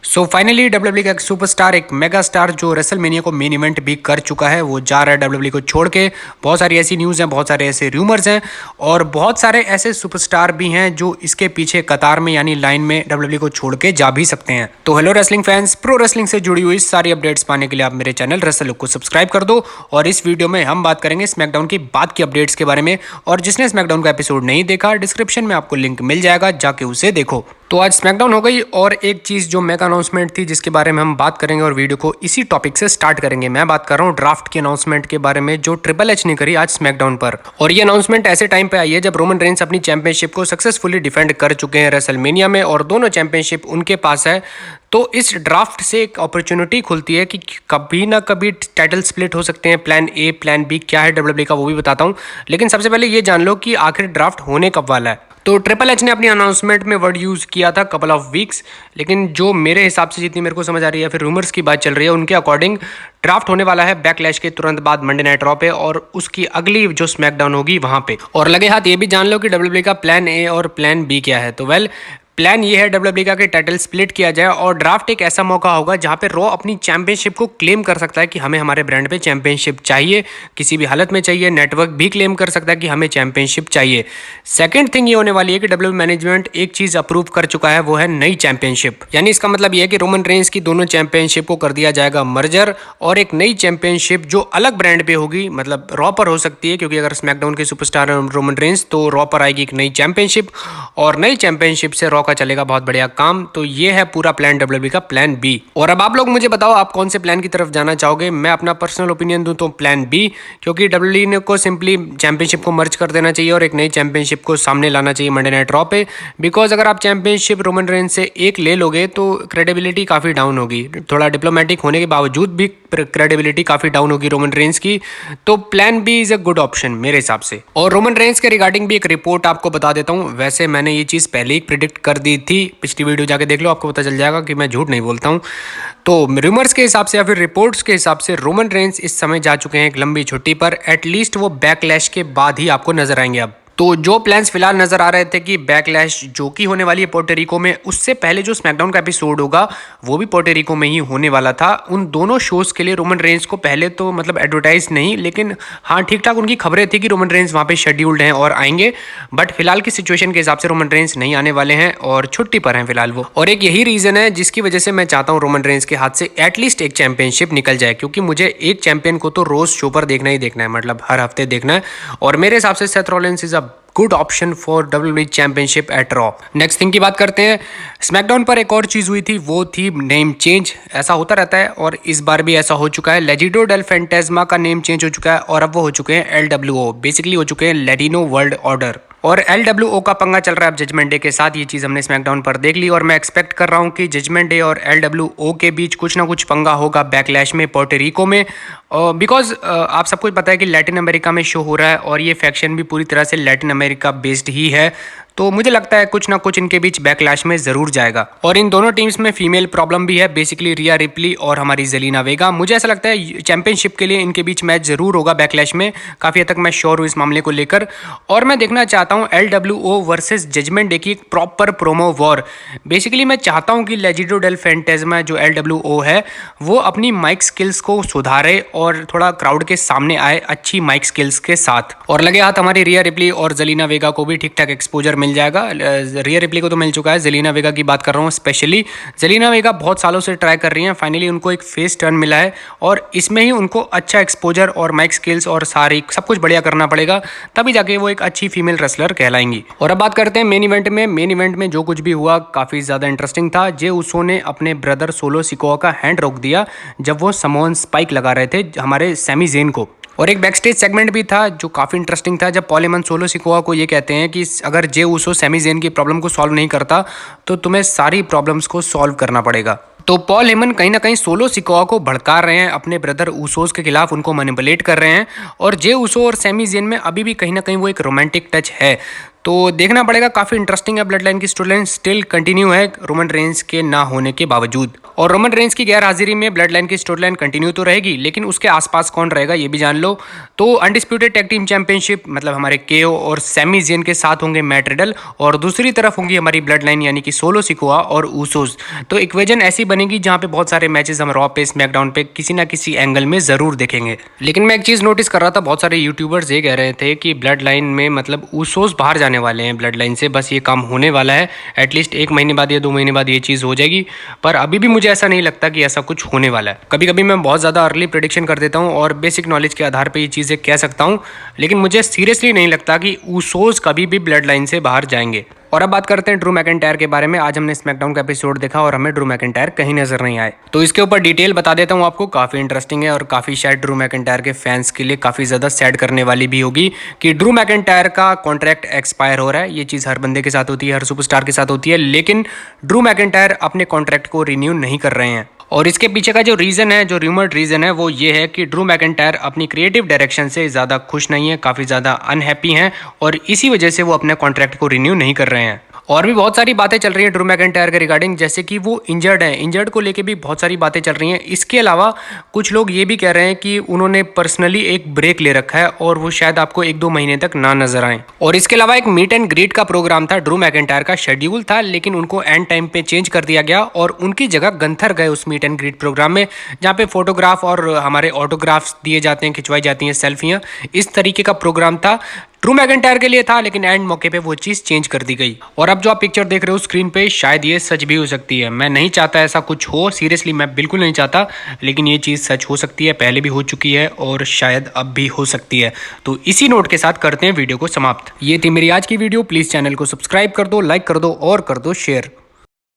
So finally WWE का एक superstar, एक मेगा स्टार जो रेसलमेनिया को मेन इवेंट भी कर चुका है, वो जा रहा है डब्ल्यूडब्ल्यूई को छोड़ के। बहुत सारी ऐसी न्यूज़ हैं, बहुत सारे ऐसे रूमर्स हैं और बहुत सारे ऐसे सुपरस्टार भी हैं जो इसके पीछे कतार में यानी लाइन में डब्ल्यूडब्ल्यूई को छोड़ के जा भी सकते हैं। तो hello wrestling fans, pro wrestling से जुड़ी हुई सारी अपडेट्स पाने के लिए आप मेरे चैनल रेसल लुक को सब्सक्राइब कर दो। और इस वीडियो में हम बात करेंगे स्मैकडाउन की बाद की अपडेट्स के बारे में। और जिसने स्मैकडाउन का एपिसोड नहीं देखा, डिस्क्रिप्शन में आपको लिंक मिल जाएगा, जाके उसे देखो। तो आज स्मैकडाउन हो गई और एक चीज़ जो मेगा अनाउंसमेंट थी जिसके बारे में हम बात करेंगे और वीडियो को इसी टॉपिक से स्टार्ट करेंगे। मैं बात कर रहा हूँ ड्राफ्ट की अनाउंसमेंट के बारे में जो ट्रिपल एच ने करी आज स्मैकडाउन पर। और ये अनाउंसमेंट ऐसे टाइम पे आई है जब रोमन रेंस अपनी चैंपियनशिप को सक्सेसफुली डिफेंड कर चुके हैं रेसलमेनिया में और दोनों चैंपियनशिप उनके पास है। तो इस ड्राफ्ट से एक अपॉर्चुनिटी खुलती है कि कभी ना कभी टाइटल स्प्लिट हो सकते हैं। प्लान ए प्लान बी क्या है डब्ल्यूडब्ल्यूई का वो भी बताता हूँ, लेकिन सबसे पहले ये जान लो कि आखिर ड्राफ्ट होने कब वाला है। तो ट्रिपल एच ने अपनी अनाउंसमेंट में वर्ड यूज़ किया था कपल ऑफ वीक्स, लेकिन जो मेरे हिसाब से जितनी मेरे को समझ आ रही है, फिर रूमर्स की बात चल रही है, उनके अकॉर्डिंग ड्राफ्ट होने वाला है बैकलैश के तुरंत बाद मंडे नाइट रॉ पे और उसकी अगली जो स्मैकडाउन होगी वहां पे। और लगे हाथ ये भी जान लो कि डब्ल्यूडब्ल्यूई का प्लान ए और प्लान बी क्या है। तो वेल, प्लान ये है डब्ल्यूडब्ल्यूई का कि टाइटल स्प्लिट किया जाए और ड्राफ्ट एक ऐसा मौका होगा जहां पे रॉ अपनी चैंपियनशिप को क्लेम कर सकता है कि हमें हमारे ब्रांड पे चैंपियनशिप चाहिए, किसी भी हालत में चाहिए। नेटवर्क भी क्लेम कर सकता है कि हमें चैंपियनशिप चाहिए। सेकंड थिंग ये होने वाली है कि डब्ल्यूडब्ल्यूई मैनेजमेंट एक चीज अप्रूव कर चुका है, वो है नई चैंपियनशिप। यानी इसका मतलब ये है कि रोमन रेंस की दोनों चैंपियनशिप को कर दिया जाएगा मर्जर और एक नई चैंपियनशिप जो अलग ब्रांड पे होगी, मतलब रॉ पर हो सकती है, क्योंकि अगर स्मैकडाउन के सुपरस्टार रोमन रेंस तो रॉ पर आएगी एक नई चैंपियनशिप और नई चैंपियनशिप से रॉ का चलेगा बहुत बढ़िया काम। तो ये है पूरा प्लान डब्ल्यूडब्ल्यूई का प्लान बी। और अब आप लोग मुझे बताओ आप कौन से प्लान की तरफ जाना चाहोगे। मैं अपना पर्सनल ओपिनियन दूं तो प्लान बी, क्योंकि डब्ल्यूडब्ल्यूई को सिंपली चैंपियनशिप को मर्ज कर देना चाहिए और एक नई चैंपियनशिप को सामने लाना चाहिए मंडे नाइट रॉ पे। बिकॉज अगर आप चैंपियनशिप रोमन रेंस से एक ले लोगे तो क्रेडिबिलिटी काफ़ी डाउन होगी, थोड़ा डिप्लोमेटिक होने के बावजूद भी क्रेडिबिलिटी काफ़ी डाउन होगी रोमन रेंस की। तो plan B is a good option मेरे हिसाब से। और रोमन रेंस के रिगार्डिंग भी एक रिपोर्ट आपको बता देता हूँ। वैसे मैंने ये चीज़ पहले ही प्रिडिक्ट कर दी थी, पिछली वीडियो जाके देख लो, आपको पता चल जाएगा कि मैं झूठ नहीं बोलता हूँ। तो रूमर्स के हिसाब से या फिर रिपोर्ट्स के हिसाब से रोमन रेंस इस समय जा चुके हैं एक लंबी छुट्टी पर। एटलीस्ट वो बैकलैश के बाद ही आपको नजर आएंगे। अब तो जो प्लान्स फिलहाल नजर आ रहे थे कि बैकलैश जो कि होने वाली है पोर्टोरिको में, उससे पहले जो स्मैकडाउन का एपिसोड होगा वो भी पोर्टोरिको में ही होने वाला था। उन दोनों शोज के लिए रोमन रेंस को पहले तो मतलब एडवर्टाइज नहीं, लेकिन हाँ ठीक ठाक उनकी खबरें थी कि रोमन रेंस वहाँ पे शेड्यूल्ड हैं और आएंगे। बट फिलहाल की सिचुएशन के हिसाब से रोमन रेंस नहीं आने वाले हैं और छुट्टी पर हैं फिलहाल वो। और एक यही रीजन है जिसकी वजह से मैं चाहता हूँ रोमन रेंस के हाथ से एटलीस्ट एक चैंपियनशिप निकल जाए, क्योंकि मुझे एक चैंपियन को तो रोज शो पर देखना ही देखना है, मतलब हर हफ्ते देखना है। और मेरे हिसाब से Seth Rollins is a good option for WWE championship at Raw. Next thing की बात करते हैं। स्मैकडाउन पर एक और चीज हुई थी, वो थी नेम चेंज। ऐसा होता रहता है और इस बार भी ऐसा हो चुका है। लेजिडो डेल फैंटास्मा का नेम चेंज हो चुका है और अब वो हो चुके हैं LWO, बेसिकली हो चुके हैं लैटिनो वर्ल्ड ऑर्डर। और LWO का पंगा चल रहा है अब जजमेंट डे के साथ। ये चीज़ हमने स्मैकडाउन पर देख ली और मैं एक्सपेक्ट कर रहा हूँ कि जजमेंट डे और LWO के बीच कुछ ना कुछ पंगा होगा बैकलैश में पोर्टोरिको में। बिकॉज आप सबको पता है कि लैटिन अमेरिका में शो हो रहा है और ये फैक्शन भी पूरी तरह से लैटिन अमेरिका बेस्ड ही है। तो मुझे लगता है कुछ ना कुछ इनके बीच बैकलैश में ज़रूर जाएगा। और इन दोनों टीम्स में फीमेल प्रॉब्लम भी है, बेसिकली रिया रिप्ली और हमारी जेलिना वेगा। मुझे ऐसा लगता है चैंपियनशिप के लिए इनके बीच मैच ज़रूर होगा बैकलैश में। काफ़ी हद तक मैं श्योर हूँ इस मामले को लेकर। और मैं देखना चाहता हूँ LWO वर्सेस जजमेंट डे की एक प्रॉपर प्रोमो वॉर। बेसिकली मैं चाहता हूँ कि लेजिडो डेल फैंटास्मा जो LWO है वो अपनी माइक स्किल्स को सुधारे और थोड़ा क्राउड के सामने आए अच्छी माइक स्किल्स के साथ। और लगे हाथ हमारी रिया रिप्ली और जेलिना वेगा को भी ठीक ठाक एक्सपोजर मिल जाएगा। रिया रिप्ली को तो मिल चुका है, जेलिना वेगा की बात कर रहा हूँ स्पेशली। जेलिना वेगा बहुत सालों से ट्राई कर रही हैं, फाइनली उनको एक फेस टर्न मिला है और इसमें ही उनको अच्छा एक्सपोजर और माइक स्किल्स और सारी सब कुछ बढ़िया करना पड़ेगा, तभी जाके वो एक अच्छी फीमेल रेसलर कहलाएंगी। और अब बात करते हैं मेन इवेंट में। मेन इवेंट में जो कुछ भी हुआ काफ़ी ज़्यादा इंटरेस्टिंग था। जे उसो ने अपने ब्रदर सोलो सिकोआ का हैंड रोक दिया जब वो समोन स्पाइक लगा रहे थे हमारे सैमी ज़ेन को। और एक बैकस्टेज सेगमेंट भी था जो काफ़ी इंटरेस्टिंग था, जब पॉल हेमन सोलो सिकोआ को ये कहते हैं कि अगर जे उसो सैमी ज़ेन की प्रॉब्लम को सॉल्व नहीं करता तो तुम्हें सारी प्रॉब्लम्स को सॉल्व करना पड़ेगा। तो पॉल हेमन कहीं ना कहीं सोलो सिकोआ को भड़का रहे हैं, अपने ब्रदर उसोस के खिलाफ उनको मैनिपुलेट कर रहे हैं। और जे उसो और सैमी ज़ेन में अभी भी कहीं ना कहीं वो एक रोमांटिक टच है। तो देखना पड़ेगा, काफ़ी इंटरेस्टिंग है। ब्लड लाइन की स्टोरी लाइन स्टिल कंटिन्यू है रोमन रेंस के ना होने के बावजूद। और रोमन रेंस की गैर हाजिरी में ब्लड लाइन की स्टोरी लाइन कंटिन्यू तो रहेगी, लेकिन उसके आसपास कौन रहेगा ये भी जान लो। तो अनडिस्प्यूटेड टैग टीम चैंपियनशिप मतलब हमारे केओ और सैमी ज़ेन के साथ होंगे मैट रिडल, और दूसरी तरफ होंगी हमारी ब्लड लाइन यानी कि सोलो सिकोआ और ऊसोस। तो इक्वेजन ऐसी बनेगी जहां पे बहुत सारे मैचेस हम रॉ पे, स्मैकडाउन पे किसी ना किसी एंगल में जरूर देखेंगे। लेकिन मैं एक चीज नोटिस कर रहा था, बहुत सारे यूट्यूबर्स ये कह रहे थे कि ब्लड लाइन में मतलब ऊसोस बाहर जाने वाले हैं ब्लड लाइन से, बस ये काम होने वाला है, एटलीस्ट 1 महीने बाद या 2 महीने बाद ये चीज़ हो जाएगी। पर अभी भी मुझे ऐसा नहीं लगता कि ऐसा कुछ होने वाला है। कभी कभी मैं बहुत ज़्यादा अर्ली प्रेडिक्शन कर देता हूँ और बेसिक नॉलेज के आधार पर ये चीज़ें कह सकता हूँ, लेकिन मुझे सीरियसली नहीं लगता कि ऊसोस कभी भी ब्लड लाइन से बाहर जाएंगे। और अब बात करते हैं ड्रू मैकिंटायर के बारे में। आज हमने स्मैकडाउन का एपिसोड देखा और हमें ड्रू मैकिंटायर कहीं नजर नहीं आए, तो इसके ऊपर डिटेल बता देता हूँ आपको। काफ़ी इंटरेस्टिंग है और काफ़ी शायद ड्रू मैकिंटायर के फैंस के लिए काफ़ी ज़्यादा सैड करने वाली भी होगी कि ड्रू मैकिंटायर का कॉन्ट्रैक्ट एक्सपायर हो रहा है। ये चीज़ हर बंदे के साथ होती है, हर सुपरस्टार के साथ होती है, लेकिन ड्रू मैकिंटायर अपने कॉन्ट्रैक्ट को रिन्यू नहीं कर रहे हैं। और इसके पीछे का जो रीज़न है, जो रूमर्ड रीज़न है, वो ये है कि ड्रू मैकिंटायर अपनी क्रिएटिव डायरेक्शन से ज़्यादा खुश नहीं है, काफ़ी ज़्यादा अनहैप्पी हैं और इसी वजह से वो अपने कॉन्ट्रैक्ट को रिन्यू नहीं कर रहे हैं। और भी बहुत सारी बातें चल रही हैं ड्रू मैकिंटायर के रिगार्डिंग, जैसे कि वो इंजर्ड हैं, इंजर्ड को लेके भी बहुत सारी बातें चल रही हैं। इसके अलावा कुछ लोग ये भी कह रहे हैं कि उन्होंने पर्सनली एक ब्रेक ले रखा है और वो शायद आपको 1-2 महीने तक ना नजर आए। और इसके अलावा एक मीट एंड ग्रीट का प्रोग्राम था, ड्रू मैकिंटायर का शेड्यूल था, लेकिन उनको एंड टाइम पे चेंज कर दिया गया और उनकी जगह गंथर गए उस मीट एंड ग्रीट प्रोग्राम में, जहाँ पे फोटोग्राफ और हमारे ऑटोग्राफ्स दिए जाते हैं, खिंचवाई जाती हैं सेल्फियाँ। इस तरीके का प्रोग्राम था, ड्रू मैकिंटायर के लिए था, लेकिन एंड मौके पे वो चीज़ चेंज कर दी गई। और अब जो आप पिक्चर देख रहे हो स्क्रीन पे, शायद ये सच भी हो सकती है। मैं नहीं चाहता ऐसा कुछ हो, सीरियसली मैं बिल्कुल नहीं चाहता, लेकिन ये चीज़ सच हो सकती है, पहले भी हो चुकी है और शायद अब भी हो सकती है। तो इसी नोट के साथ करते हैं वीडियो को समाप्त। ये थी मेरी आज की वीडियो। प्लीज़ चैनल को सब्सक्राइब कर दो, लाइक कर दो और कर दो शेयर।